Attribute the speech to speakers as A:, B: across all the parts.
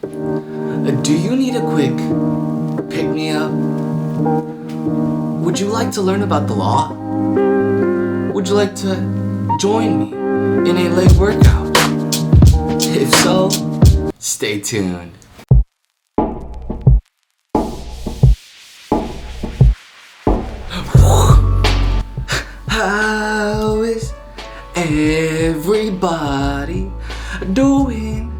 A: Do you need a quick pick-me-up? Would you like to learn about the law? Would you like to join me in a leg workout? If so, stay tuned. How is everybody doing?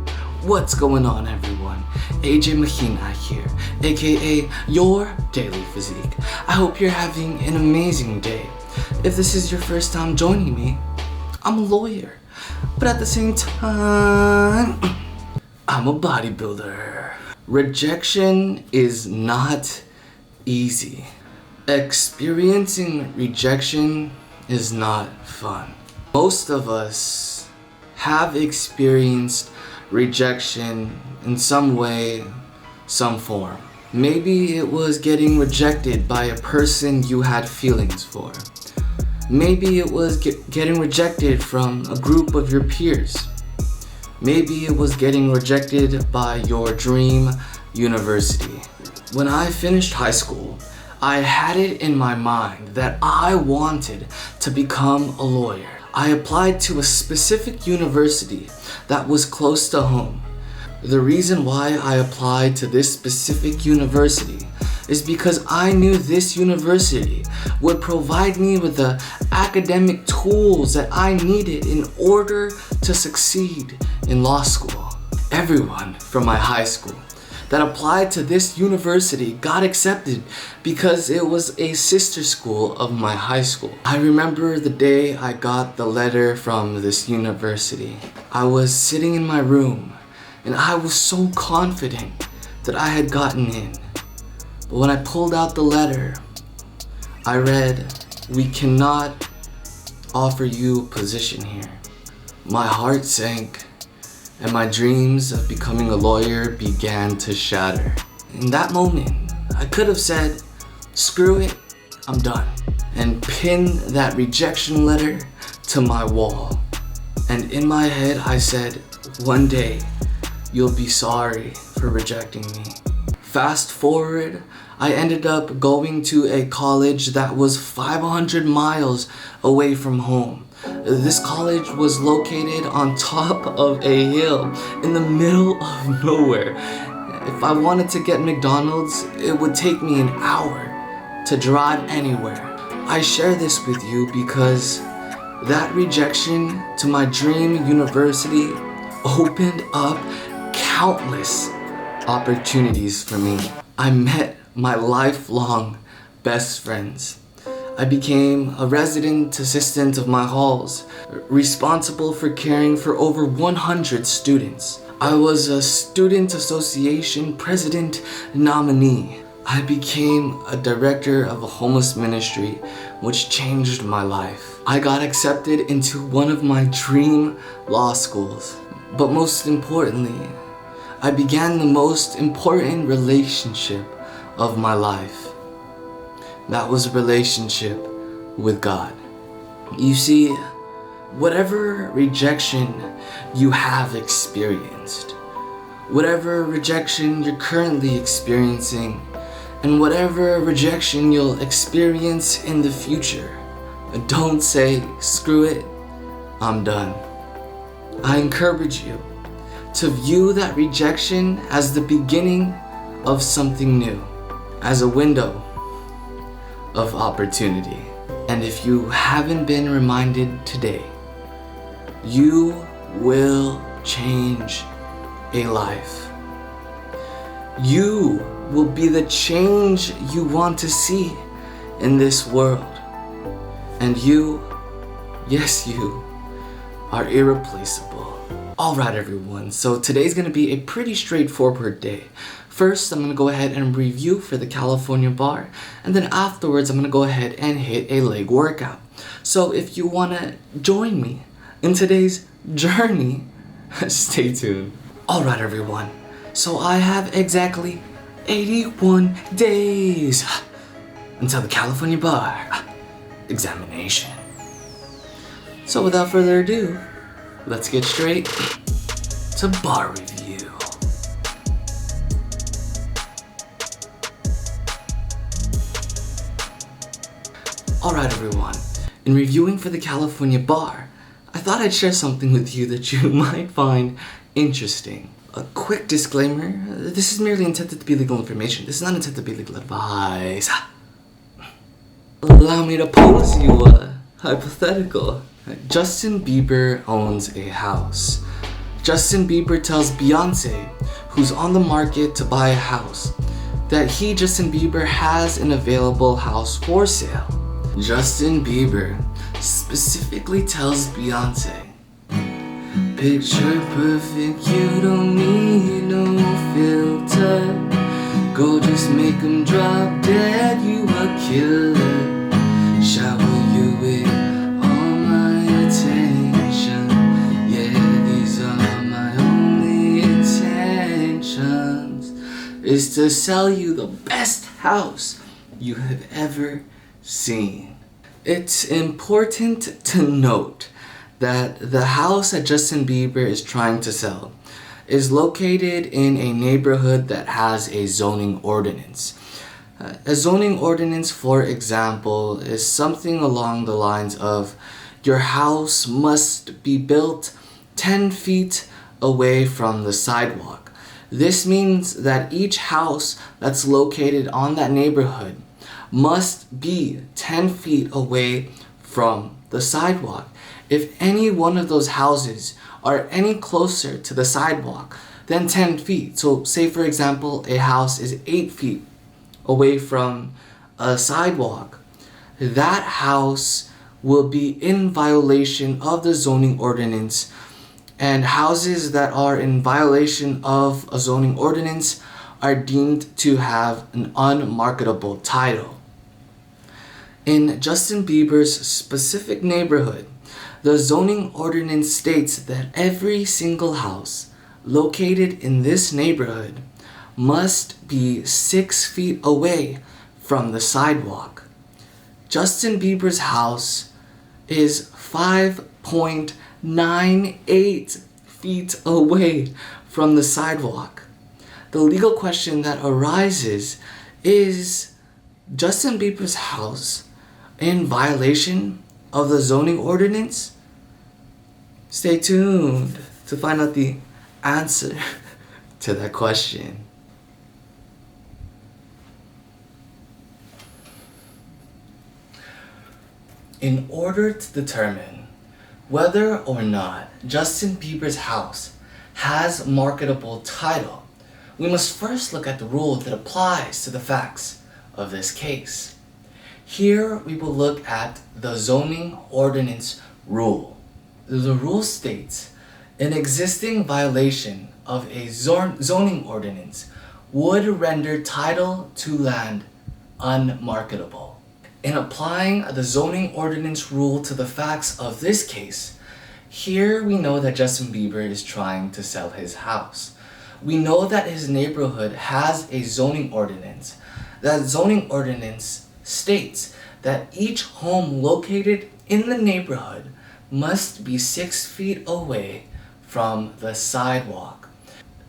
A: What's going on, everyone? 𝐋𝐄𝐆𝐀𝐋 here, aka your daily physique. I hope you're having an amazing day. If this is your first time joining me, I'm a lawyer, but at the same time, I'm a bodybuilder. Rejection is not easy. Experiencing rejection is not fun. Most of us have experienced rejection in some way, some form. Maybe it was getting rejected by a person you had feelings for. Maybe it was getting rejected from a group of your peers. Maybe it was getting rejected by your dream university. When I finished high school, I had it in my mind that I wanted to become a lawyer. I applied to a specific university that was close to home. The reason why I applied to this specific university is because I knew this university would provide me with the academic tools that I needed in order to succeed in law school. Everyone from my high school that applied to this university got accepted because it was a sister school of my high school. I remember the day I got the letter from this university. I was sitting in my room and I was so confident that I had gotten in. But when I pulled out the letter, I read, "We cannot offer you a position here." My heart sank and my dreams of becoming a lawyer began to shatter. In that moment, I could have said, "Screw it, I'm done," and pinned that rejection letter to my wall. And in my head, I said, "One day, you'll be sorry for rejecting me." Fast forward, I ended up going to a college that was 500 miles away from home. This college was located on top of a hill in the middle of nowhere. If I wanted to get McDonald's, it would take me an hour to drive anywhere. I share this with you because that rejection to my dream university opened up countless opportunities for me. I met my lifelong best friends. I became a resident assistant of my halls, responsible for caring for over 100 students. I was a student association president nominee. I became a director of a homeless ministry, which changed my life. I got accepted into one of my dream law schools. But most importantly, I began the most important relationship of my life. That was a relationship with God. You see, whatever rejection you have experienced, whatever rejection you're currently experiencing, and whatever rejection you'll experience in the future, don't say, "Screw it, I'm done." I encourage you to view that rejection as the beginning of something new, as a window of opportunity. And if you haven't been reminded today, you will change a life. You will be the change you want to see in this world. And you, yes you, are irreplaceable. Alright everyone, so today's gonna be a pretty straightforward day. First, I'm gonna go ahead and review for the California bar, and then afterwards I'm gonna go ahead and hit a leg workout. So if you wanna join me in today's journey, stay tuned. Alright everyone, so I have exactly 81 days until the California bar examination. So without further ado, let's get straight to bar review. Alright everyone, in reviewing for the California bar, I thought I'd share something with you that you might find interesting. A quick disclaimer, this is merely intended to be legal information. This is not intended to be legal advice. Allow me to pose you a hypothetical. Justin Bieber owns a house. Justin Bieber tells Beyonce, who's on the market to buy a house, that he, Justin Bieber, has an available house for sale. Justin Bieber specifically tells Beyonce, picture perfect, you don't need no filter. Go just make 'em drop dead, you a killer. Shower you with all my attention. Yeah, these are my only intentions. Is to sell you the best house you have ever seen. It's important to note that the house that Justin Bieber is trying to sell is located in a neighborhood that has a zoning ordinance. A zoning ordinance, for example, is something along the lines of your house must be built 10 feet away from the sidewalk. This means that each house that's located on that neighborhood must be 10 feet away from the sidewalk. If any one of those houses are any closer to the sidewalk than 10 feet, so say for example a house is 8 feet away from a sidewalk, that house will be in violation of the zoning ordinance, and houses that are in violation of a zoning ordinance are deemed to have an unmarketable title. In Justin Bieber's specific neighborhood, the zoning ordinance states that every single house located in this neighborhood must be 6 feet away from the sidewalk. Justin Bieber's house is 5.98 feet away from the sidewalk. The legal question that arises is Justin Bieber's house in violation of the zoning ordinance? Stay tuned to find out the answer to that question. In order to determine whether or not Justin Bieber's house has marketable title, we must first look at the rule that applies to the facts of this case. Here we will look at the zoning ordinance rule. The rule states an existing violation of a zoning ordinance would render title to land unmarketable. In applying the zoning ordinance rule to the facts of this case, here we know that Justin Bieber is trying to sell his house. We know that his neighborhood has a zoning ordinance. That zoning ordinance states that each home located in the neighborhood must be 6 feet away from the sidewalk.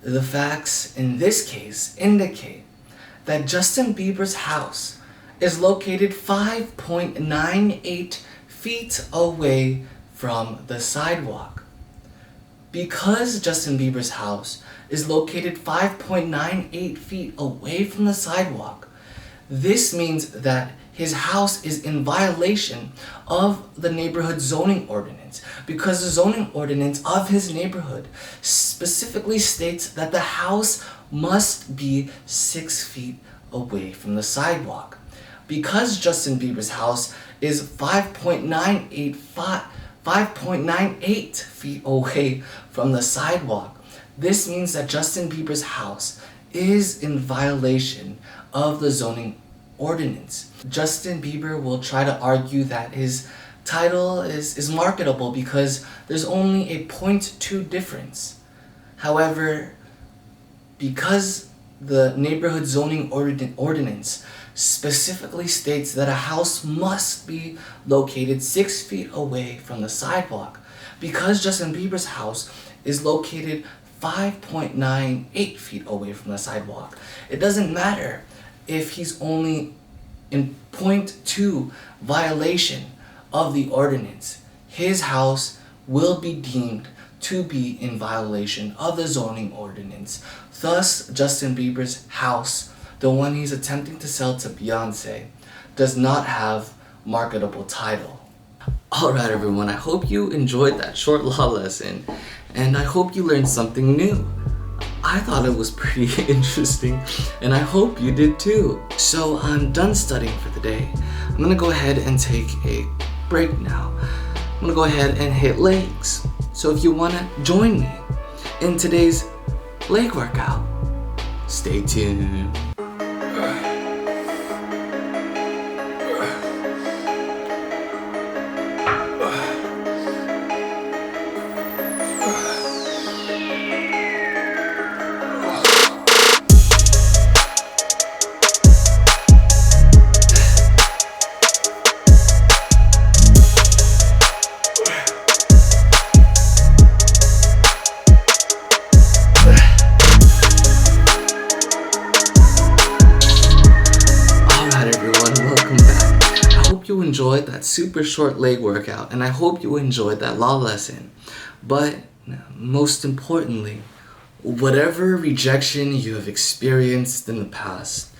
A: The facts in this case indicate that Justin Bieber's house is located 5.98 feet away from the sidewalk. Because Justin Bieber's house is located 5.98 feet away from the sidewalk, this means that his house is in violation of the neighborhood zoning ordinance, because the zoning ordinance of his neighborhood specifically states that the house must be 6 feet away from the sidewalk. Because Justin Bieber's house is 5.98 feet away from the sidewalk, this means that Justin Bieber's house is in violation of the zoning ordinance. Justin Bieber will try to argue that his title is marketable because there's only a 0.2 difference. However, because the neighborhood zoning ordinance specifically states that a house must be located 6 feet away from the sidewalk, because Justin Bieber's house is located 5.98 feet away from the sidewalk, it doesn't matter if he's only in point 2 violation of the ordinance, his house will be deemed to be in violation of the zoning ordinance. Thus, Justin Bieber's house, the one he's attempting to sell to Beyonce, does not have marketable title. Alright everyone, I hope you enjoyed that short law lesson, and I hope you learned something new. I thought it was pretty interesting, and I hope you did too. So I'm done studying for the day. I'm gonna go ahead and take a break now. I'm gonna go ahead and hit legs. So if you wanna join me in today's leg workout, stay tuned. You enjoyed that super short leg workout, and I hope you enjoyed that law lesson. But most importantly, whatever rejection you have experienced in the past,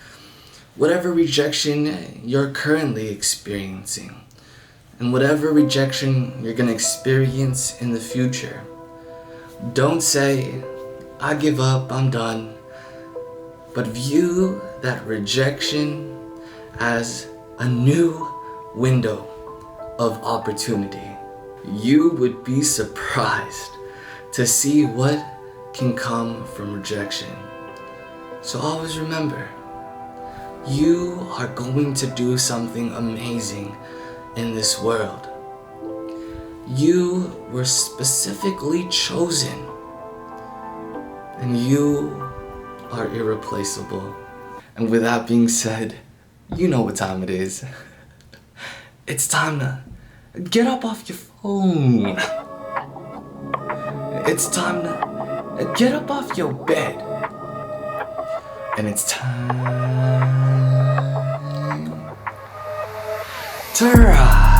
A: whatever rejection you're currently experiencing, and whatever rejection you're going to experience in the future, don't say, I give up, I'm done, but view that rejection as a new window of opportunity. You would be surprised to see what can come from rejection. So always remember, you are going to do something amazing in this world. You were specifically chosen, and you are irreplaceable. And with that being said, you know what time it is. It's time to get up off your phone. It's time to get up off your bed. And it's time to rise.